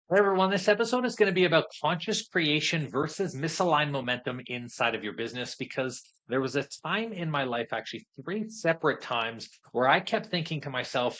Hey everyone, this episode is going to be about conscious creation versus misaligned momentum inside of your business because there was a time in my life, actually three separate times, where I kept thinking to myself,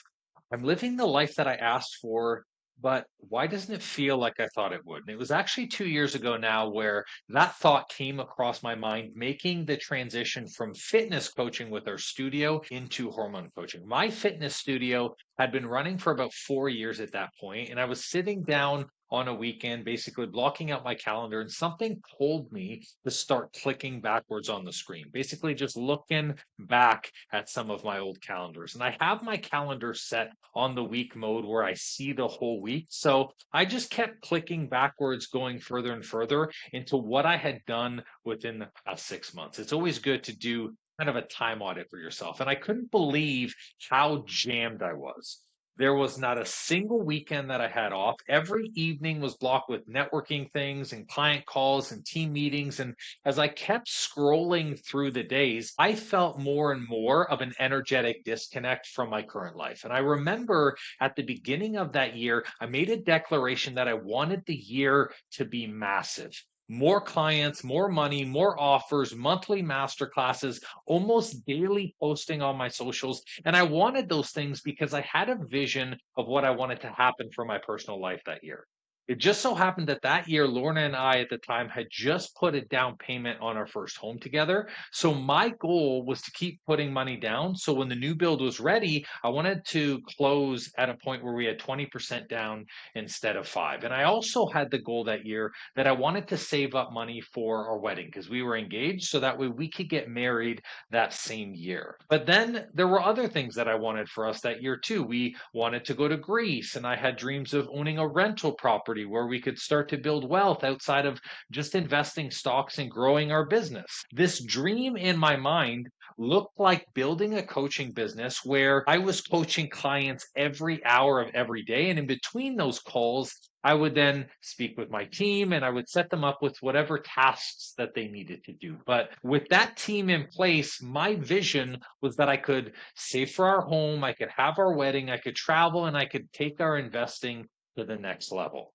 I'm living the life that I asked for, but why doesn't it feel like I thought it would? And it was actually 2 years ago now where that thought came across my mind, making the transition from fitness coaching with our studio into hormone coaching. My fitness studio had been running for about 4 years at that point, and I was sitting down on a weekend, basically blocking out my calendar, and something told me to start clicking backwards on the screen, basically just looking back at some of my old calendars. And I have my calendar set on the week mode where I see the whole week. So I just kept clicking backwards, going further and further into what I had done within the past 6 months. It's always good to do kind of a time audit for yourself. And I couldn't believe how jammed I was. There was not a single weekend that I had off. Every evening was blocked with networking things and client calls and team meetings. And as I kept scrolling through the days, I felt more and more of an energetic disconnect from my current life. And I remember at the beginning of that year, I made a declaration that I wanted the year to be massive. More clients, more money, more offers, monthly master classes, almost daily posting on my socials. And I wanted those things because I had a vision of what I wanted to happen for my personal life that year. It just so happened that that year, Lorna and I at the time had just put a down payment on our first home together. So my goal was to keep putting money down. So when the new build was ready, I wanted to close at a point where we had 20% down instead of five. And I also had the goal that year that I wanted to save up money for our wedding because we were engaged. So that way we could get married that same year. But then there were other things that I wanted for us that year too. We wanted to go to Greece, and I had dreams of owning a rental property where we could start to build wealth outside of just investing stocks and growing our business. This dream in my mind looked like building a coaching business where I was coaching clients every hour of every day. And in between those calls, I would then speak with my team and I would set them up with whatever tasks that they needed to do. But with that team in place, my vision was that I could save for our home, I could have our wedding, I could travel, and I could take our investing to the next level.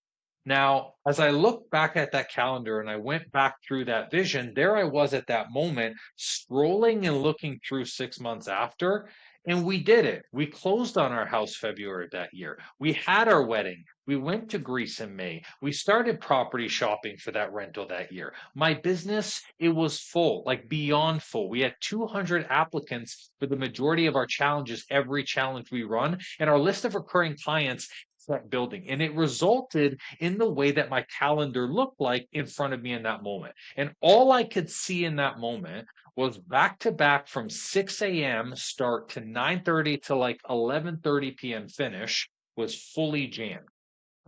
Now, as I look back at that calendar and I went back through that vision, there I was at that moment, scrolling and looking through 6 months after, and we did it. We closed on our house February of that year. We had our wedding. We went to Greece in May. We started property shopping for that rental that year. My business, it was full, like beyond full. We had 200 applicants for the majority of our challenges, every challenge we run, and our list of recurring clients kept building. And it resulted in the way that my calendar looked like in front of me in that moment. And all I could see in that moment was back to back from 6 a.m. start to 9:30 to like 11:30 p.m. finish was fully jammed.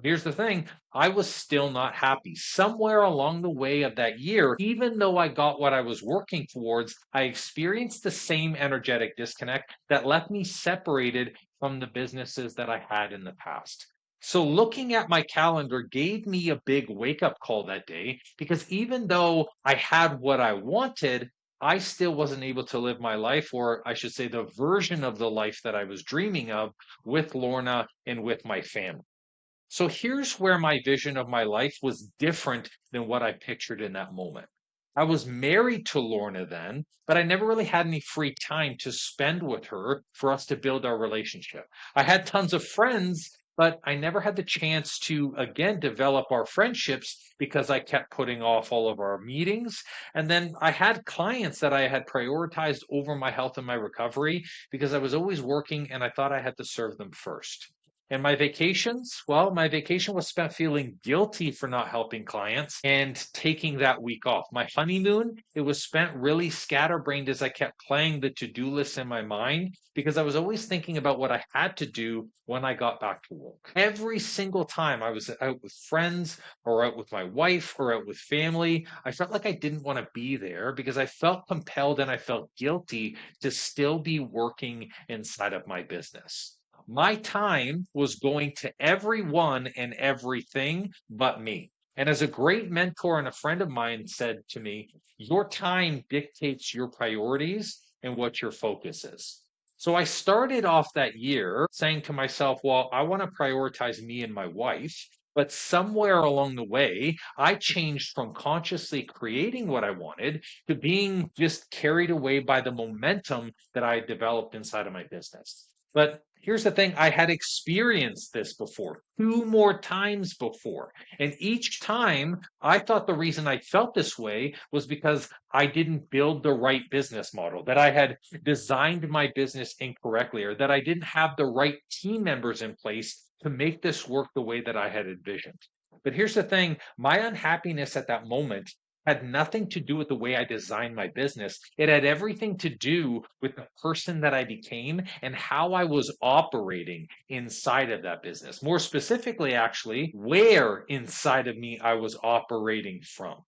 Here's the thing, I was still not happy. Somewhere along the way of that year, even though I got what I was working towards, I experienced the same energetic disconnect that left me separated from the businesses that I had in the past. So looking at my calendar gave me a big wake up call that day because even though I had what I wanted, I still wasn't able to live my life, or I should say, the version of the life that I was dreaming of with Lorna and with my family. So here's where my vision of my life was different than what I pictured in that moment. I was married to Lorna then, but I never really had any free time to spend with her for us to build our relationship. I had tons of friends, but I never had the chance to again develop our friendships because I kept putting off all of our meetings. And then I had clients that I had prioritized over my health and my recovery because I was always working and I thought I had to serve them first. And my vacations, well, my vacation was spent feeling guilty for not helping clients and taking that week off. My honeymoon, it was spent really scatterbrained as I kept playing the to-do list in my mind because I was always thinking about what I had to do when I got back to work. Every single time I was out with friends or out with my wife or out with family, I felt like I didn't want to be there because I felt compelled and I felt guilty to still be working inside of my business. My time was going to everyone and everything but me. And as a great mentor and a friend of mine said to me, your time dictates your priorities and what your focus is. So I started off that year saying to myself, well, I want to prioritize me and my wife. But somewhere along the way, I changed from consciously creating what I wanted to being just carried away by the momentum that I developed inside of my business. But here's the thing, I had experienced this before, two more times before. And each time I thought the reason I felt this way was because I didn't build the right business model, that I had designed my business incorrectly, or that I didn't have the right team members in place to make this work the way that I had envisioned. But here's the thing, my unhappiness at that moment had nothing to do with the way I designed my business. It had everything to do with the person that I became and how I was operating inside of that business. More specifically, actually, where inside of me I was operating from.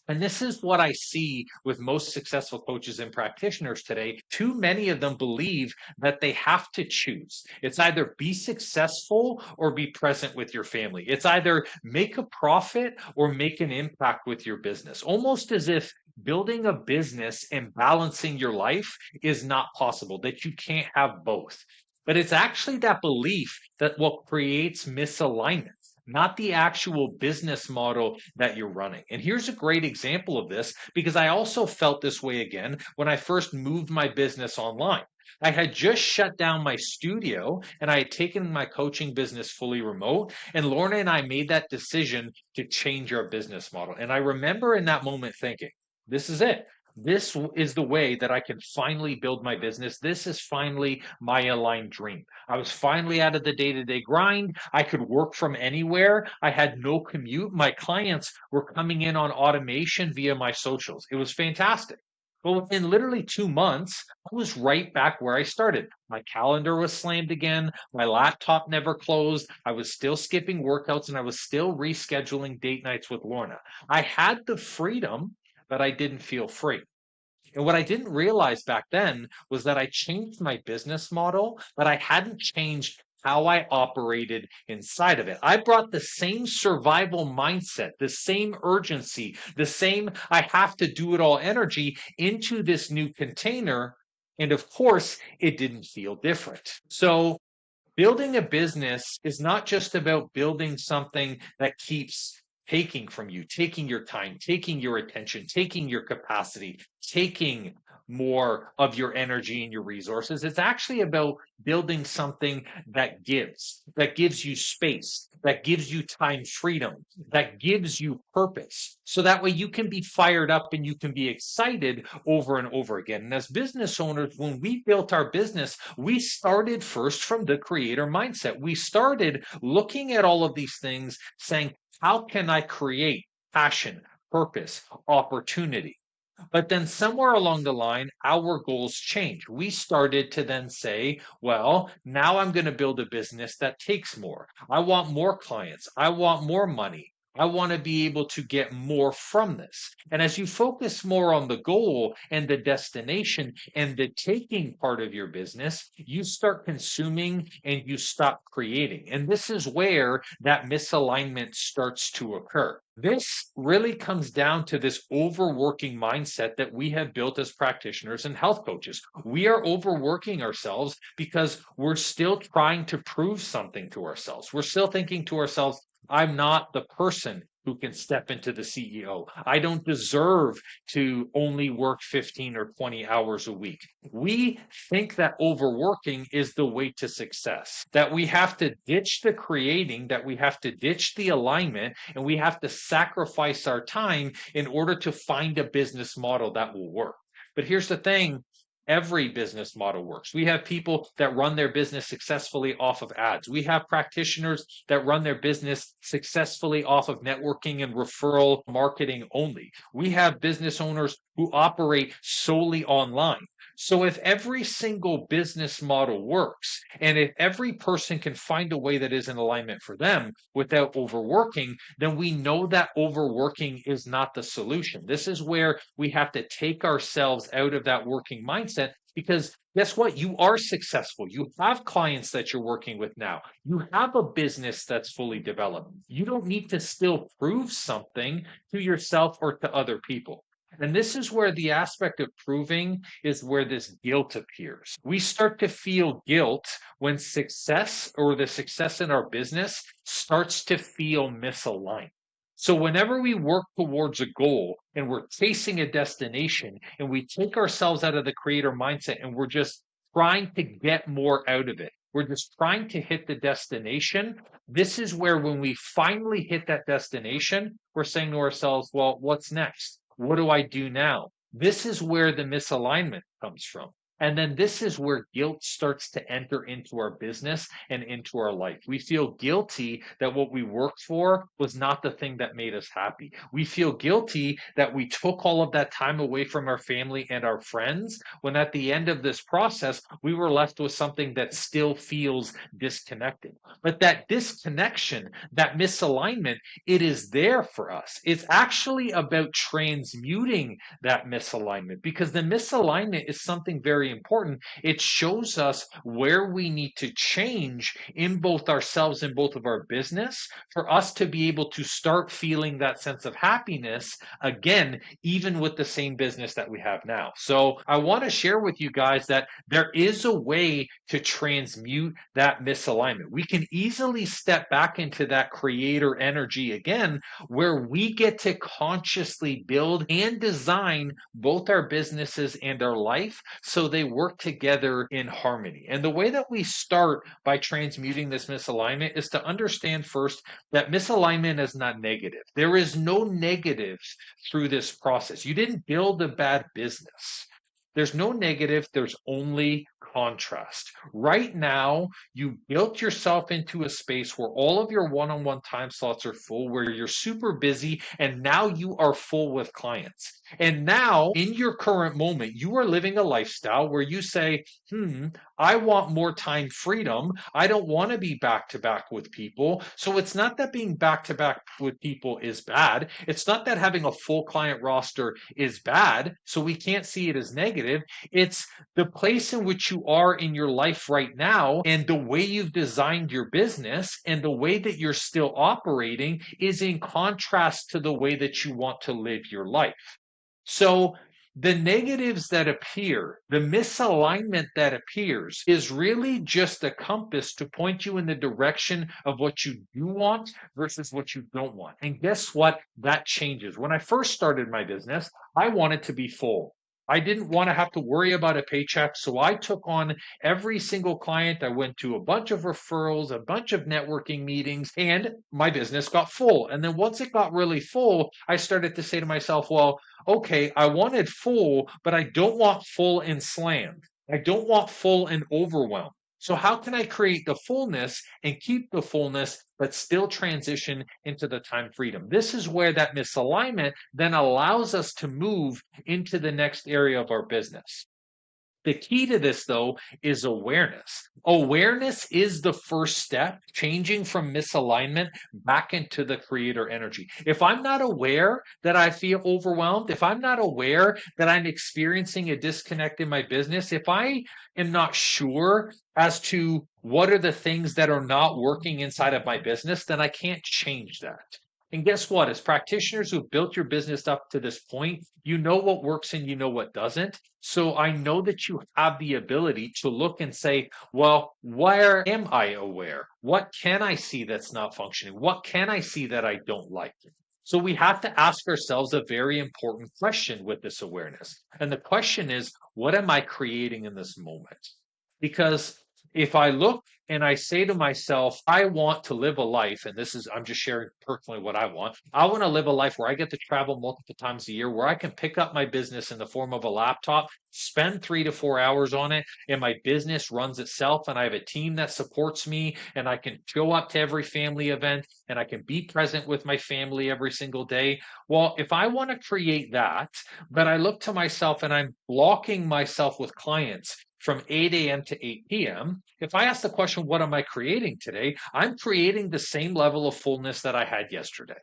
And this is what I see with most successful coaches and practitioners today. Too many of them believe that they have to choose. It's either be successful or be present with your family. It's either make a profit or make an impact with your business, almost as if building a business and balancing your life is not possible, that you can't have both. But it's actually that belief that what creates misalignment, not the actual business model that you're running. And here's a great example of this because I also felt this way again when I first moved my business online. I had just shut down my studio and I had taken my coaching business fully remote. And Lorna and I made that decision to change our business model. And I remember in that moment thinking, this is it. This is the way that I can finally build my business. This is finally my aligned dream. I was finally out of the day to day grind. I could work from anywhere. I had no commute. My clients were coming in on automation via my socials. It was fantastic. Well, within literally 2 months, I was right back where I started. My calendar was slammed again. My laptop never closed. I was still skipping workouts and I was still rescheduling date nights with Lorna. I had the freedom, but I didn't feel free. And what I didn't realize back then was that I changed my business model, but I hadn't changed how I operated inside of it. I brought the same survival mindset, the same urgency, the same I have to do it all energy into this new container. And of course, it didn't feel different. So building a business is not just about building something that keeps taking from you, taking your time, taking your attention, taking your capacity, taking more of your energy and your resources. It's actually about building something that gives you space, that gives you time freedom, that gives you purpose. So that way you can be fired up and you can be excited over and over again. And as business owners, when we built our business, we started first from the creator mindset. We started looking at all of these things saying, how can I create passion, purpose, opportunity? But then somewhere along the line, our goals change. We started to then say, well, now I'm going to build a business that takes more. I want more clients. I want more money. I want to be able to get more from this. And as you focus more on the goal and the destination and the taking part of your business, you start consuming and you stop creating. And this is where that misalignment starts to occur. This really comes down to this overworking mindset that we have built as practitioners and health coaches. We are overworking ourselves because we're still trying to prove something to ourselves. We're still thinking to ourselves, I'm not the person who can step into the CEO. I don't deserve to only work 15 or 20 hours a week. We think that overworking is the way to success, that we have to ditch the creating, that we have to ditch the alignment, and we have to sacrifice our time in order to find a business model that will work. But here's the thing, every business model works. We have people that run their business successfully off of ads. We have practitioners that run their business successfully off of networking and referral marketing only. We have business owners who operate solely online. So if every single business model works, and if every person can find a way that is in alignment for them without overworking, then we know that overworking is not the solution. This is where we have to take ourselves out of that working mindset because guess what? You are successful. You have clients that you're working with now. You have a business that's fully developed. You don't need to still prove something to yourself or to other people. And this is where the aspect of proving is where this guilt appears. We start to feel guilt when success or the success in our business starts to feel misaligned. So, whenever we work towards a goal and we're chasing a destination and we take ourselves out of the creator mindset and we're just trying to get more out of it, we're just trying to hit the destination. This is where, when we finally hit that destination, we're saying to ourselves, well, what's next? What do I do now? This is where the misalignment comes from. And then this is where guilt starts to enter into our business and into our life. We feel guilty that what we worked for was not the thing that made us happy. We feel guilty that we took all of that time away from our family and our friends, when at the end of this process, we were left with something that still feels disconnected. But that disconnection, that misalignment, it is there for us. It's actually about transmuting that misalignment, because the misalignment is something very important. It shows us where we need to change in both ourselves and both of our business for us to be able to start feeling that sense of happiness again, even with the same business that we have now. So I want to share with you guys that there is a way to transmute that misalignment. We can easily step back into that creator energy again, where we get to consciously build and design both our businesses and our life so they work together in harmony. And the way that we start by transmuting this misalignment is to understand first that misalignment is not negative. There is no negatives through this process. You didn't build a bad business. There's no negative, there's only contrast. Right now, you built yourself into a space where all of your one on one time slots are full, where you're super busy, and now you are full with clients. And now, in your current moment, you are living a lifestyle where you say, I want more time freedom. I don't want to be back to back with people. So it's not that being back to back with people is bad. It's not that having a full client roster is bad. So we can't see it as negative. It's the place in which you are in your life right now, and the way you've designed your business and the way that you're still operating is in contrast to the way that you want to live your life. So the negatives that appear, the misalignment that appears, is really just a compass to point you in the direction of what you do want versus what you don't want. And guess what? That changes. When I first started my business, I wanted to be full. I didn't want to have to worry about a paycheck. So I took on every single client. I went to a bunch of referrals, a bunch of networking meetings, and my business got full. And then once it got really full, I started to say to myself, well, okay, I wanted full, but I don't want full and slammed. I don't want full and overwhelmed. So how can I create the fullness and keep the fullness, but still transition into the time freedom? This is where that misalignment then allows us to move into the next area of our business. The key to this, though, is awareness. Awareness is the first step, changing from misalignment back into the creator energy. If I'm not aware that I feel overwhelmed, if I'm not aware that I'm experiencing a disconnect in my business, if I am not sure as to what are the things that are not working inside of my business, then I can't change that. And guess what? As practitioners who've built your business up to this point, you know what works and you know what doesn't. So I know that you have the ability to look and say, well, where am I aware? What can I see that's not functioning? What can I see that I don't like? So we have to ask ourselves a very important question with this awareness. And the question is, what am I creating in this moment? Because if I look and I say to myself, I want to live a life, and this is, I'm just sharing personally what I want. I want to live a life where I get to travel multiple times a year, where I can pick up my business in the form of a laptop, spend 3 to 4 hours on it, and my business runs itself. And I have a team that supports me, and I can show up to every family event, and I can be present with my family every single day. Well, if I want to create that, but I look to myself and I'm blocking myself with clients from 8 a.m. to 8 p.m., if I ask the question, what am I creating today? I'm creating the same level of fullness that I had yesterday.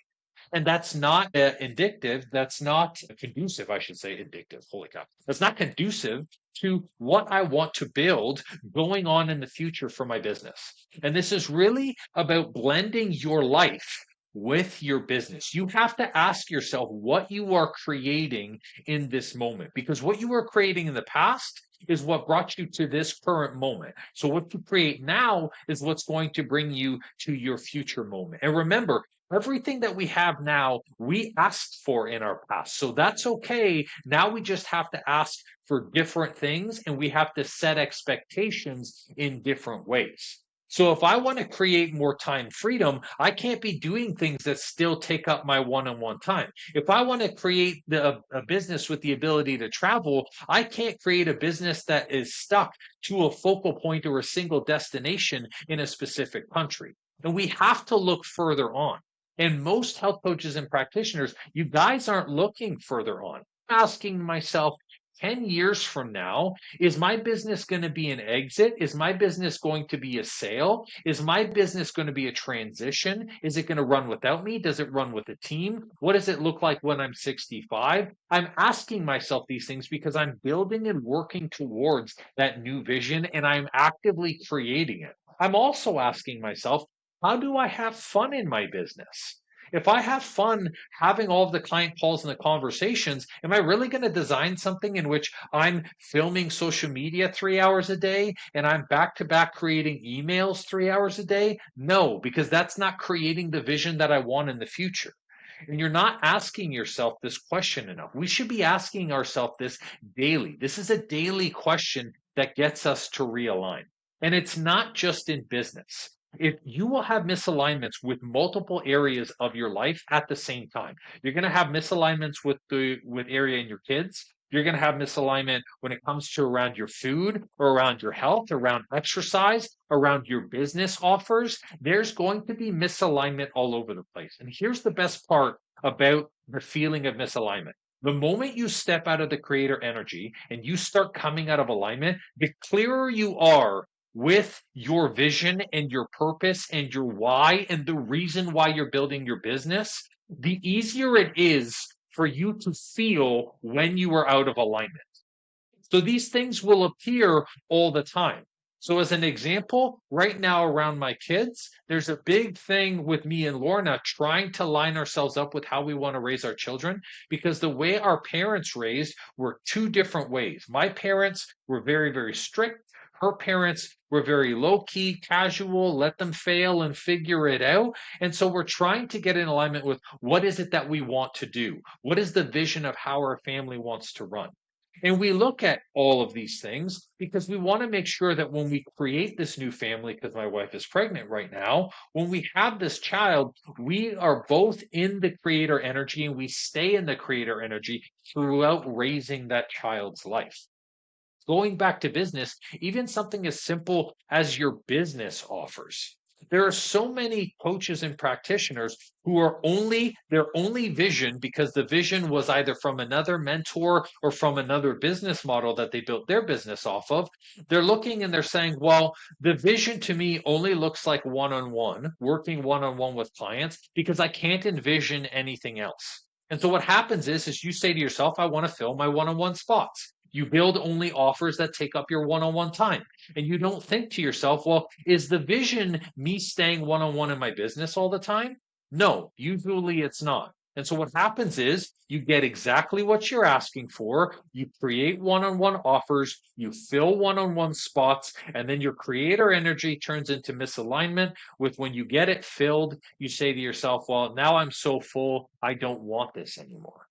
And that's not indicative. That's not conducive, I should say, indicative. Holy cow. That's not conducive to what I want to build going on in the future for my business. And this is really about blending your life with your business. You have to ask yourself what you are creating in this moment, because what you were creating in the past is what brought you to this current moment. So what you create now is what's going to bring you to your future moment. And remember, everything that we have now, we asked for in our past. So that's okay. Now we just have to ask for different things, and we have to set expectations in different ways. So if I want to create more time freedom, I can't be doing things that still take up my one-on-one time. If I want to create a business with the ability to travel, I can't create a business that is stuck to a focal point or a single destination in a specific country. And we have to look further on. And most health coaches and practitioners, you guys aren't looking further on. I'm asking myself, 10 years from now, is my business going to be an exit? Is my business going to be a sale? Is my business going to be a transition? Is it going to run without me? Does it run with a team? What does it look like when I'm 65? I'm asking myself these things because I'm building and working towards that new vision, and I'm actively creating it. I'm also asking myself, how do I have fun in my business? If I have fun having all of the client calls and the conversations, am I really going to design something in which I'm filming social media 3 hours a day and I'm back to back creating emails 3 hours a day? No, because that's not creating the vision that I want in the future. And you're not asking yourself this question enough. We should be asking ourselves this daily. This is a daily question that gets us to realign. And it's not just in business. If you will have misalignments with multiple areas of your life at the same time, you're going to have misalignments with area in your kids. You're going to have misalignment when it comes to around your food or around your health, around exercise, around your business offers. There's going to be misalignment all over the place. And here's the best part about the feeling of misalignment. The moment you step out of the creator energy and you start coming out of alignment, the clearer you are with your vision and your purpose and your why and the reason why you're building your business, the easier it is for you to feel when you are out of alignment. So these things will appear all the time. So as an example, right now around my kids, there's a big thing with me and Lorna trying to line ourselves up with how we want to raise our children, because the way our parents raised were two different ways. My parents were very, very strict. Her parents were very low key, casual, let them fail and figure it out. And so we're trying to get in alignment with what is it that we want to do? What is the vision of how our family wants to run? And we look at all of these things because we want to make sure that when we create this new family, because my wife is pregnant right now, when we have this child, we are both in the creator energy and we stay in the creator energy throughout raising that child's life. Going back to business, even something as simple as your business offers. There are so many coaches and practitioners who are their only vision, because the vision was either from another mentor or from another business model that they built their business off of. They're looking and they're saying, well, the vision to me only looks like one-on-one, working one-on-one with clients, because I can't envision anything else. And so what happens is you say to yourself, I want to fill my one-on-one spots. You build only offers that take up your one-on-one time. And you don't think to yourself, well, is the vision me staying one-on-one in my business all the time? No, usually it's not. And so what happens is you get exactly what you're asking for. You create one-on-one offers, you fill one-on-one spots, and then your creator energy turns into misalignment with when you get it filled, you say to yourself, well, now I'm so full, I don't want this anymore.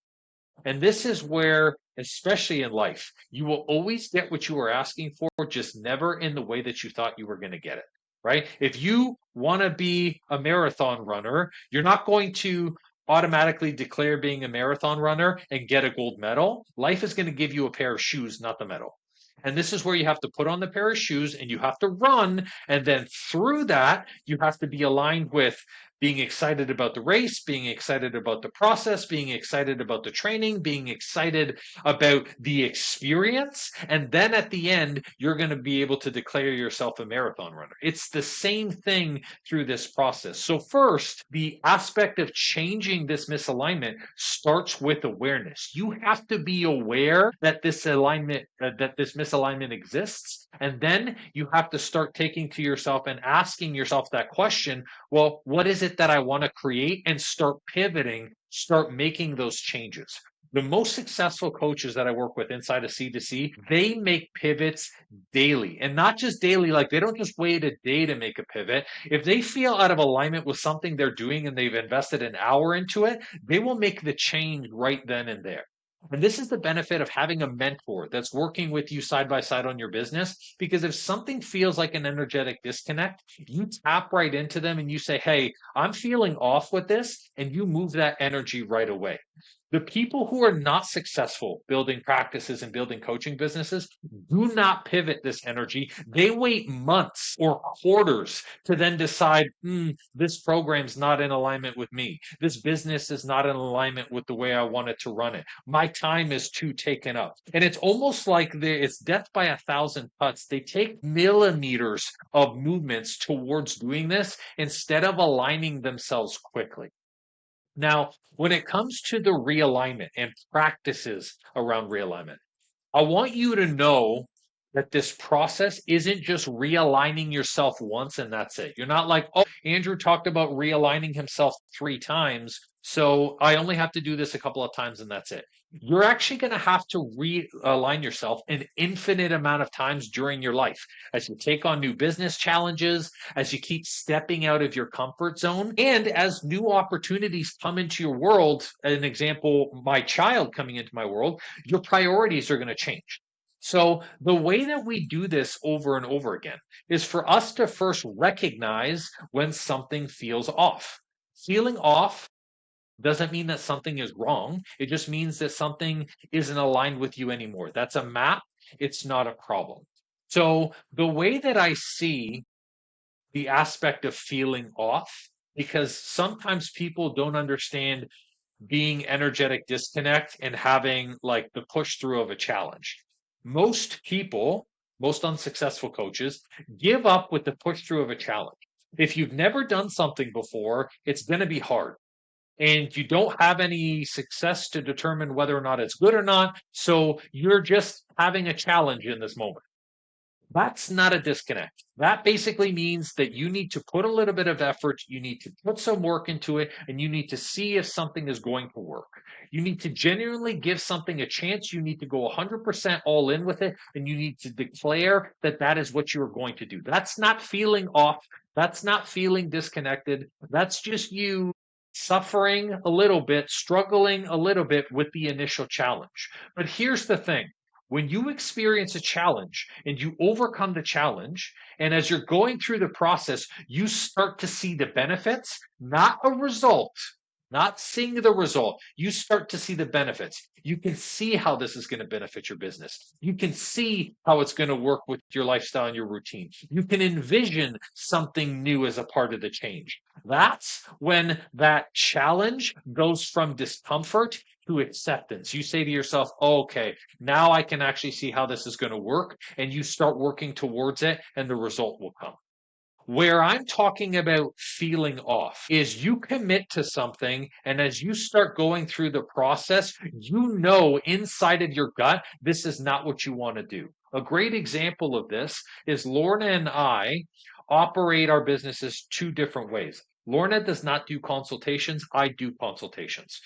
And this is where, especially in life, you will always get what you are asking for, just never in the way that you thought you were going to get it, right? If you want to be a marathon runner, you're not going to automatically declare being a marathon runner and get a gold medal. Life is going to give you a pair of shoes, not the medal. And this is where you have to put on the pair of shoes and you have to run. And then through that, you have to be aligned with being excited about the race, being excited about the process, being excited about the training, being excited about the experience. And then at the end, you're going to be able to declare yourself a marathon runner. It's the same thing through this process. So first, the aspect of changing this misalignment starts with awareness. You have to be aware that this misalignment exists. And then you have to start taking to yourself and asking yourself that question, well, what is it it that I want to create, and start pivoting, start making those changes. The most successful coaches that I work with inside of C2C, they make pivots daily, and not just daily. Like, they don't just wait a day to make a pivot. If they feel out of alignment with something they're doing and they've invested an hour into it, they will make the change right then and there. And this is the benefit of having a mentor that's working with you side by side on your business. Because if something feels like an energetic disconnect, you tap right into them and you say, hey, I'm feeling off with this. And you move that energy right away. The people who are not successful building practices and building coaching businesses do not pivot this energy. They wait months or quarters to then decide, this program's not in alignment with me. This business is not in alignment with the way I want it to run it. My time is too taken up. And it's almost like it's death by a thousand cuts. They take millimeters of movements towards doing this instead of aligning themselves quickly. Now, when it comes to the realignment and practices around realignment, I want you to know that this process isn't just realigning yourself once and that's it. You're not like, oh, Andrew talked about realigning himself 3 times, so I only have to do this a couple of times and that's it. You're actually going to have to realign yourself an infinite amount of times during your life as you take on new business challenges, as you keep stepping out of your comfort zone, and as new opportunities come into your world. An example, my child coming into my world, your priorities are going to change. So the way that we do this over and over again is for us to first recognize when something feels off. Feeling off doesn't mean that something is wrong. It just means that something isn't aligned with you anymore. That's a map. It's not a problem. So the way that I see the aspect of feeling off, because sometimes people don't understand being energetic disconnect and having like the push through of a challenge. Most people, most unsuccessful coaches, give up with the push through of a challenge. If you've never done something before, it's going to be hard. And you don't have any success to determine whether or not it's good or not. So you're just having a challenge in this moment. That's not a disconnect. That basically means that you need to put a little bit of effort, you need to put some work into it, and you need to see if something is going to work. You need to genuinely give something a chance. You need to go 100% all in with it, and you need to declare that that is what you are going to do. That's not feeling off. That's not feeling disconnected. That's just you suffering a little bit, struggling a little bit with the initial challenge. But here's the thing. When you experience a challenge and you overcome the challenge, and as you're going through the process, you start to see the benefits, not a result, not seeing the result. You start to see the benefits. You can see how this is going to benefit your business. You can see how it's going to work with your lifestyle and your routine. You can envision something new as a part of the change. That's when that challenge goes from discomfort to acceptance. You say to yourself, oh, okay, now I can actually see how this is going to work. And you start working towards it, and the result will come. Where I'm talking about feeling off is you commit to something, and as you start going through the process, you know inside of your gut, this is not what you want to do. A great example of this is Lorna and I operate our businesses 2 different ways. Lorna does not do consultations. I do consultations.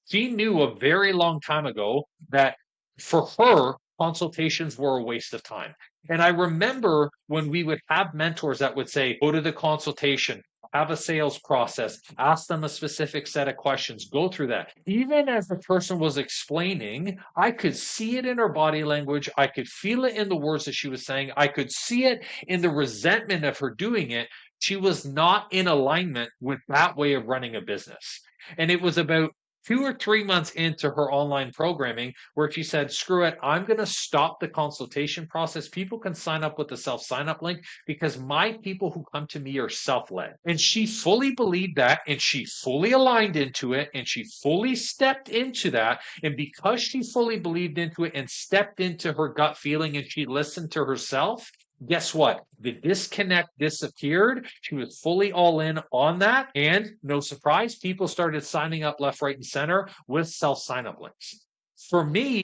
She knew a very long time ago that for her, consultations were a waste of time. And I remember when we would have mentors that would say, go to the consultation, have a sales process, ask them a specific set of questions, go through that. Even as the person was explaining, I could see it in her body language. I could feel it in the words that she was saying. I could see it in the resentment of her doing it. She was not in alignment with that way of running a business. And it was about 2 or 3 months into her online programming where she said, screw it, I'm going to stop the consultation process. People can sign up with the self sign up link because my people who come to me are self led. And she fully believed that, and she fully aligned into it, and she fully stepped into that. And because she fully believed into it and stepped into her gut feeling and she listened to herself, guess what? The disconnect disappeared. She was fully all in on that. And no surprise, people started signing up left, right, and center with self sign up links. For me,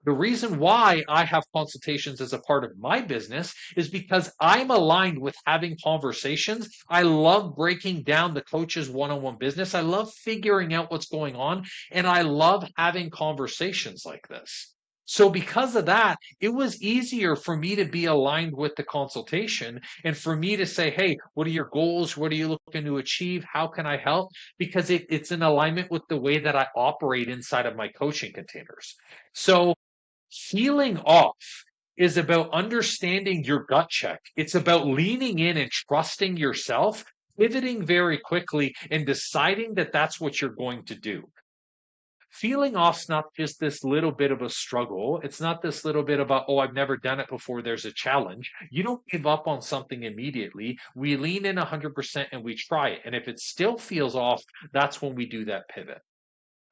The reason why I have consultations as a part of my business is because I'm aligned with having conversations. I love breaking down the coach's one on one business. I love figuring out what's going on, and I love having conversations like this. So, because of that, it was easier for me to be aligned with the consultation and for me to say, hey, what are your goals? What are you looking to achieve? How can I help? Because it's in alignment with the way that I operate inside of my coaching containers. So, healing off is about understanding your gut check. It's about leaning in and trusting yourself, pivoting very quickly, and deciding that that's what you're going to do. Feeling off's not just this little bit of a struggle. It's not this little bit about, oh, I've never done it before. There's a challenge. You don't give up on something immediately. We lean in 100% and we try it. And if it still feels off, that's when we do that pivot.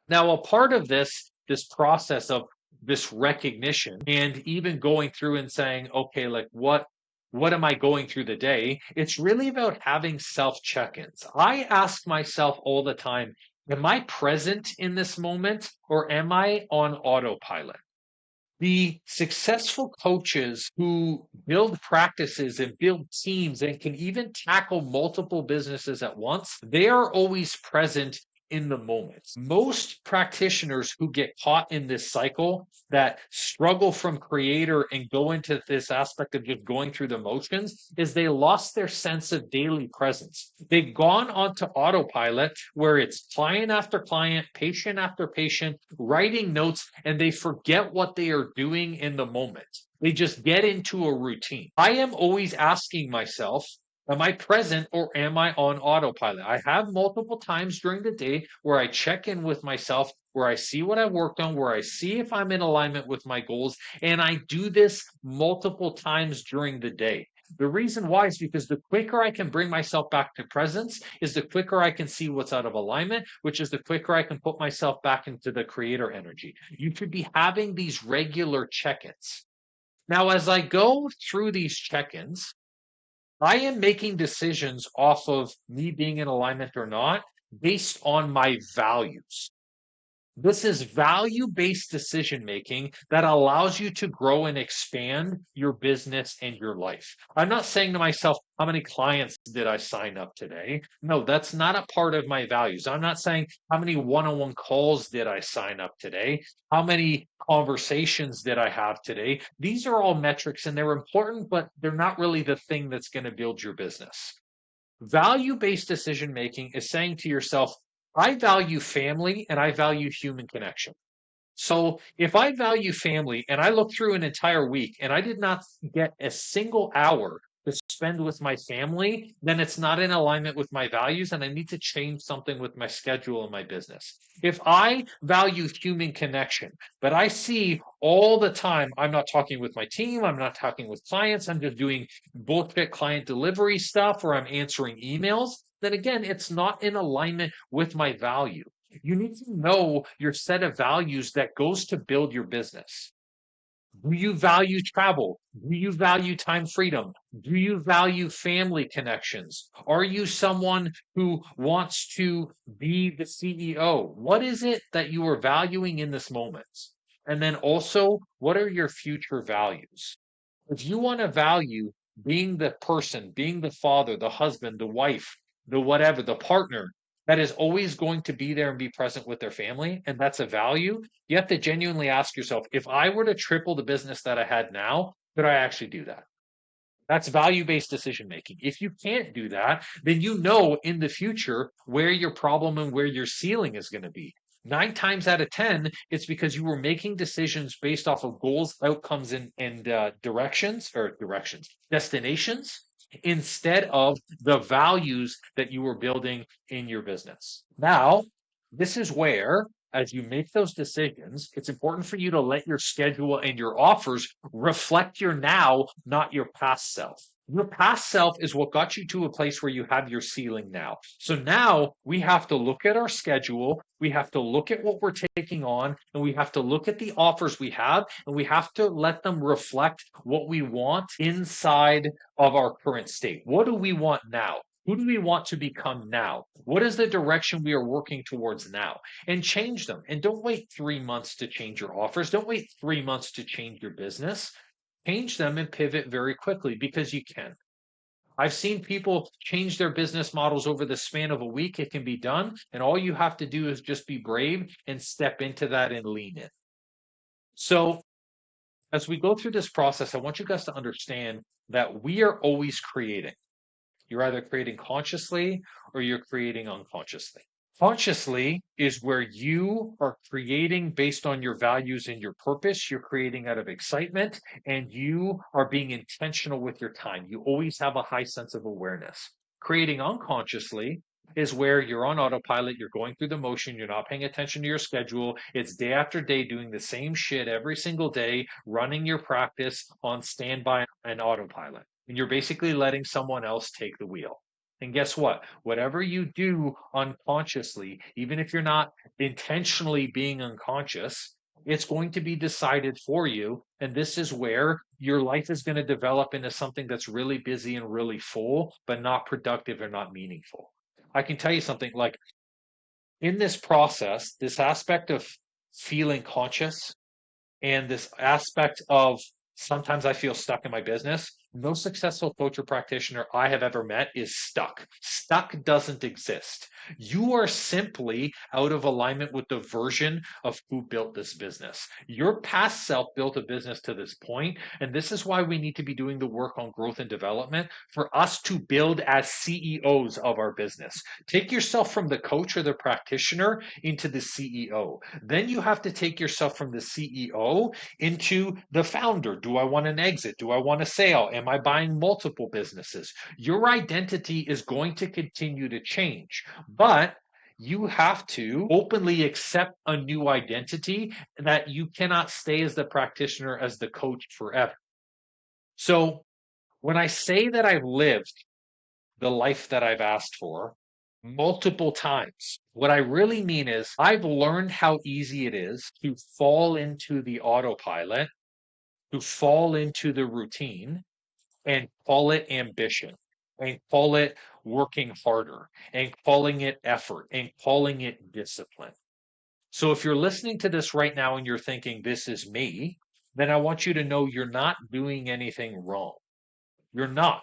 Now, a part of this process of this recognition and even going through and saying, okay, like what am I going through the day? It's really about having self check-ins. I ask myself all the time, am I present in this moment or am I on autopilot? The successful coaches who build practices and build teams and can even tackle multiple businesses at once, they are always present in the moment. Most practitioners who get caught in this cycle that struggle from creator and go into this aspect of just going through the motions is they lost their sense of daily presence. They've gone onto autopilot where it's client after client, patient after patient, writing notes, and they forget what they are doing in the moment. They just get into a routine. I am always asking myself, am I present or am I on autopilot? I have multiple times during the day where I check in with myself, where I see what I worked on, where I see if I'm in alignment with my goals. And I do this multiple times during the day. The reason why is because the quicker I can bring myself back to presence is the quicker I can see what's out of alignment, which is the quicker I can put myself back into the creator energy. You should be having these regular check ins. Now, as I go through these check ins, I am making decisions off of me being in alignment or not based on my values. This is value based decision making that allows you to grow and expand your business and your life. I'm not saying to myself, how many clients did I sign up today? No, that's not a part of my values. I'm not saying how many one on one calls did I sign up today? How many conversations did I have today? These are all metrics and they're important, but they're not really the thing that's going to build your business. Value based decision making is saying to yourself, I value family and I value human connection. So if I value family and I look through an entire week and I did not get a single hour to spend with my family, then it's not in alignment with my values and I need to change something with my schedule and my business. If I value human connection, but I see all the time I'm not talking with my team, I'm not talking with clients, I'm just doing bullshit client delivery stuff or I'm answering emails, then again, it's not in alignment with my value. You need to know your set of values that goes to build your business. Do you value travel? Do you value time freedom? Do you value family connections? Are you someone who wants to be the CEO? What is it that you are valuing in this moment? And then also, what are your future values? If you want to value being the person, being the father, the husband, the wife, the whatever, the partner that is always going to be there and be present with their family, and that's a value, you have to genuinely ask yourself, if I were to triple the business that I had now, could I actually do that? That's value based decision making. If you can't do that, then you know in the future where your problem and where your ceiling is going to be. 9 times out of 10, it's because you were making decisions based off of goals, outcomes, and destinations, instead of the values that you were building in your business. Now, this is where, as you make those decisions, it's important for you to let your schedule and your offers reflect your now, not your past self. Your past self is what got you to a place where you have your ceiling now. So now we have to look at our schedule, we have to look at what we're taking on, and we have to look at the offers we have, and we have to let them reflect what we want inside of our current state. What do we want now? Who do we want to become now? What is the direction we are working towards now? And change them. And don't wait 3 months to change your offers. Don't wait 3 months to change your business. Change them and pivot very quickly because you can. I've seen people change their business models over the span of a week. It can be done. And all you have to do is just be brave and step into that and lean in. So, as we go through this process, I want you guys to understand that we are always creating. You're either creating consciously or you're creating unconsciously. Consciously is where you are creating based on your values and your purpose. You're creating out of excitement and you are being intentional with your time. You always have a high sense of awareness. Creating unconsciously is where you're on autopilot, you're going through the motion, you're not paying attention to your schedule. It's day after day doing the same shit every single day, running your practice on standby and autopilot. And you're basically letting someone else take the wheel. And guess what? Whatever you do unconsciously, even if you're not intentionally being unconscious, it's going to be decided for you. And this is where your life is going to develop into something that's really busy and really full, but not productive or not meaningful. I can tell you something like in this process, this aspect of feeling conscious and this aspect of sometimes I feel stuck in my business. No successful coach or practitioner I have ever met is stuck. Stuck doesn't exist. You are simply out of alignment with the version of who built this business. Your past self built a business to this point, and this is why we need to be doing the work on growth and development for us to build as CEOs of our business. Take yourself from the coach or the practitioner into the CEO. Then you have to take yourself from the CEO into the founder. Do I want an exit? Do I want a sale? Am I buying multiple businesses? Your identity is going to continue to change, but you have to openly accept a new identity that you cannot stay as the practitioner, as the coach forever. So when I say that I've lived the life that I've asked for multiple times. What I really mean is I've learned how easy it is to fall into the autopilot, to fall into the routine and call it ambition and call it working harder and calling it effort and calling it discipline. So if you're listening to this right now and you're thinking, this is me, then I want you to know you're not doing anything wrong. You're not.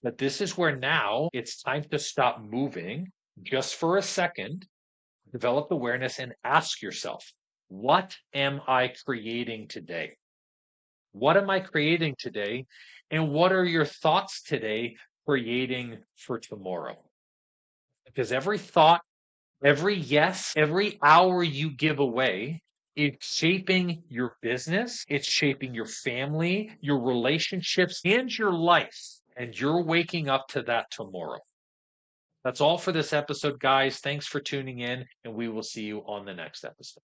But this is where now it's time to stop moving just for a second, develop awareness, and ask yourself, what am I creating today? What am I creating today? And what are your thoughts today creating for tomorrow? Because every thought, every yes, every hour you give away, it's shaping your business, it's shaping your family, your relationships, and your life. And you're waking up to that tomorrow. That's all for this episode, guys. Thanks for tuning in, and we will see you on the next episode.